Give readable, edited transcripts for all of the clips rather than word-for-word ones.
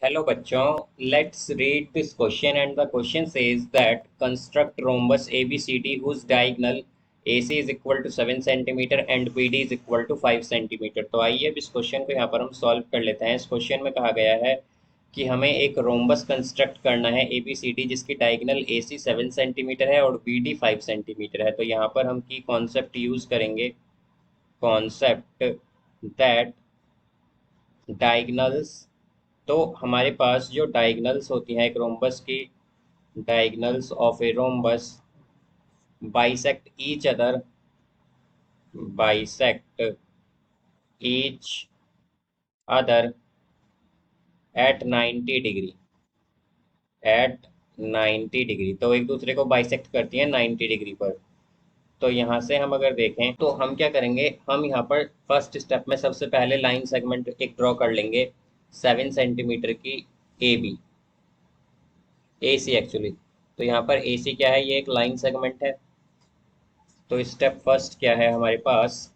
Hello बच्चों, let's read this question and the question says that construct rhombus ABCD whose diagonal AC is equal to 7 cm and BD is equal to 5 cm। तो आइए अब इस question को यहाँ पर हम सॉल्व कर लेते हैं। इस क्वेश्चन में कहा गया है कि हमें एक रोम्बस कंस्ट्रक्ट करना है ABCD जिसकी डायगोनल AC 7 सेंटीमीटर है और BD 5 सेंटीमीटर है। तो यहाँ पर हम की कॉन्सेप्ट यूज करेंगे, कॉन्सेप्ट दैट डायगोनल्स। तो हमारे पास जो डायगोनल्स होती हैं एक रोम्बस की, diagonals of a rhombus bisect each other, bisect each other at 90 degree, at 90 degree. तो एक दूसरे को बाइसेक्ट करती हैं 90 डिग्री पर। तो यहाँ से हम अगर देखें तो हम क्या करेंगे, हम यहाँ पर फर्स्ट स्टेप में सबसे पहले लाइन सेगमेंट एक ड्रॉ कर लेंगे 7 सेंटीमीटर की, A B, A C actually. तो यहाँ पर ए सी क्या है, ये एक लाइन सेगमेंट है। तो स्टेप फर्स्ट क्या है हमारे पास,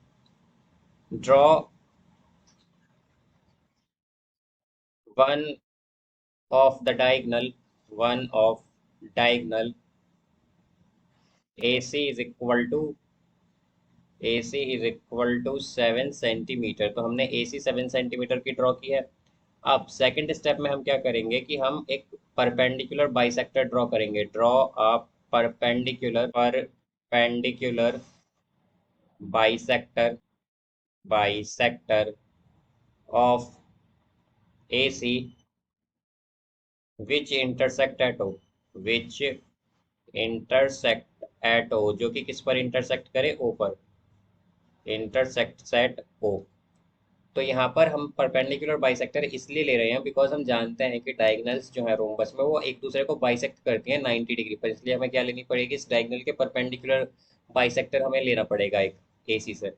draw one of the diagonal, one of diagonal A C is equal to, A C is equal to 7 centimetre. तो हमने ए सी 7 सेंटीमीटर की ड्रॉ की है। अब सेकंड स्टेप में हम क्या करेंगे कि हम एक परपेंडिकुलर बाइसेक्टर ड्रॉ करेंगे। Draw a perpendicular, perpendicular bisector, bisector of A C which intersect at O, which intersect at O, जो कि किस पर इंटरसेक्ट करे, ओ पर, इंटरसेक्ट सेट ओ। तो यहाँ पर हम परपेंडिकुलर बाइसेक्टर इसलिए ले रहे हैं बिकॉज हम जानते हैं कि डायगोनल्स जो है रोम्बस में वो एक दूसरे को बाइसेक्ट करती हैं 90 डिग्री पर, इसलिए हमें क्या लेनी पड़ेगी, इस डायगोनल के परपेंडिकुलर बाइसेक्टर हमें लेना पड़ेगा एक एसी से।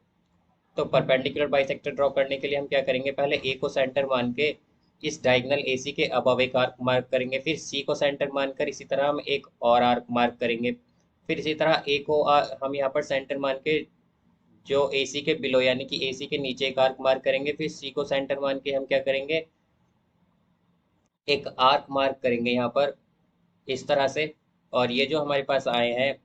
तो परपेंडिकुलर बाइसेक्टर ड्रॉ करने के लिए हम क्या करेंगे, पहले ए को सेंटर मान के इस डायगोनल एसी के अबव एक आर्क मार्क करेंगे, फिर सी को सेंटर मानकर इसी तरह हम एक और आर्क मार्क करेंगे, फिर इसी तरह ए को हम यहाँ पर सेंटर मान के जो एसी के बिलो यानी कि एसी के नीचे एक आर्क मार्क करेंगे, फिर सी को सेंटर मान के हम क्या करेंगे, एक आर्क मार्क करेंगे यहाँ पर इस तरह से। और ये जो हमारे पास आए हैं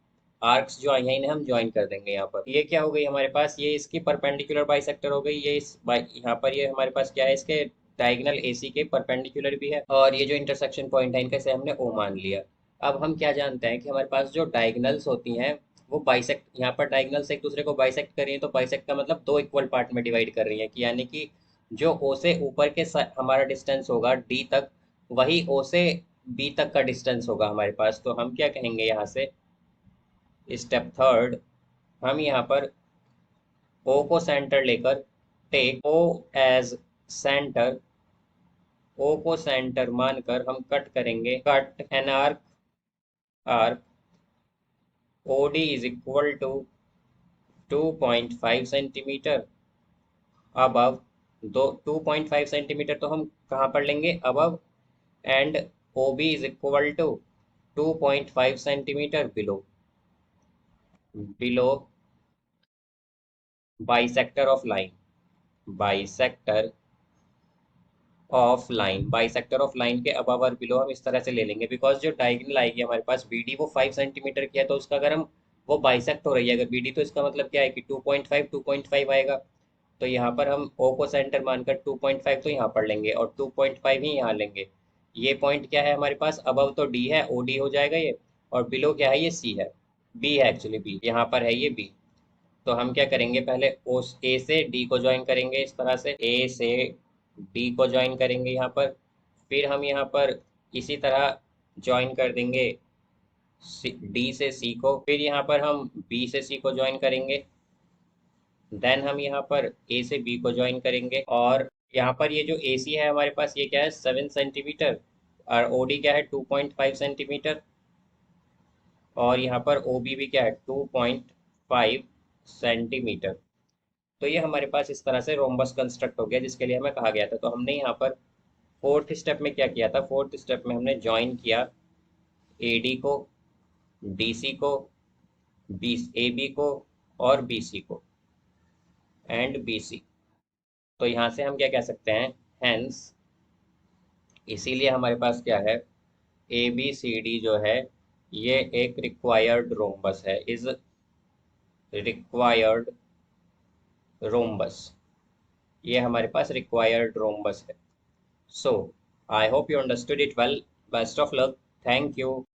आर्क्स जो आई हैं इन्हें हम ज्वाइन कर देंगे यहाँ पर। ये क्या हो गई हमारे पास, ये इसकी परपेंडिकुलर बाइसेक्टर हो गई। ये यहाँ पर ये हमारे पास क्या है, इसके डायगोनल एसी के परपेंडिकुलर भी है और ये जो इंटरसेक्शन पॉइंट है इनका से हमने ओ मान लिया। अब हम क्या जानते हैं कि हमारे पास जो डायगोनल्स होती हैं वो बाइसेक्ट, यहाँ पर डायगोनल्स एक दूसरे को बाइसेक्ट कर रही हैं। तो बाइसेक्ट का मतलब दो इक्वल पार्ट में डिवाइड कर रही हैं कि यानी कि जो ओ से ऊपर के हमारा डिस्टेंस होगा डी तक, वही ओ से बी तक का डिस्टेंस होगा हमारे पास। तो हम क्या कहेंगे यहाँ से, स्टेप थर्ड, हम यहाँ पर ओ को सेंटर लेकर, take O as centre, O को सेंटर मानकर हम कट करेंगे, cut an arc, arc O D is equal to 2.5 centimetre above, दो 2.5 सेंटीमीटर तो हम कहाँ पर लेंगे, above, and O B is equal to 2.5 centimetre below, below bisector of line, bisector of line, bisector of line के above और below हम इस तरह से ले लेंगे बिकॉज जो डायगोनल आएगी हमारे पास बीडी वो 5 सेंटीमीटर की है। तो उसका अगर हम, वो बाइसेक्ट हो रही है अगर बीडी, तो इसका मतलब क्या है कि 2.5 2.5 आएगा। तो यहाँ पर हम ओ को सेंटर मानकर 2.5 तो यहाँ पर लेंगे और 2.5 ही यहाँ लेंगे। ये पॉइंट क्या है हमारे पास, अबव तो डी है, ओ डी हो जाएगा ये, और बिलो क्या है, ये सी है, बी है एक्चुअली, बी यहाँ पर है ये बी। तो हम क्या करेंगे, पहले ओ ए से डी को ज्वाइन करेंगे इस तरह से, ए से डी को ज्वाइन करेंगे यहाँ पर, फिर हम यहाँ पर इसी तरह ज्वाइन कर देंगे डी से सी को, फिर यहाँ पर हम बी से सी को ज्वाइन करेंगे, देन हम यहाँ पर ए से बी को ज्वाइन करेंगे। और यहाँ पर ये जो ए सी है हमारे पास ये क्या है, 7 सेंटीमीटर, और ओ डी क्या है 2.5 सेंटीमीटर, और यहाँ पर ओ बी भी क्या है 2.5 सेंटीमीटर। तो ये हमारे पास इस तरह से रोम्बस कंस्ट्रक्ट हो गया जिसके लिए हमें कहा गया था। तो हमने यहाँ पर फोर्थ स्टेप में क्या किया था, फोर्थ स्टेप में हमने ज्वाइन किया ए डी को, डी सी को, बी ए बी को, और बी सी को, एंड बी सी। तो यहाँ से हम क्या कह सकते हैं, हेंस इसीलिए हमारे पास क्या है, ए बी सी डी जो है ये एक रिक्वायर्ड रोम्बस है, इज रिक्वायर्ड रोम्बस। ये हमारे पास रिक्वायर्ड रोम्बस है। So I hope you understood it well. Best of luck. Thank you.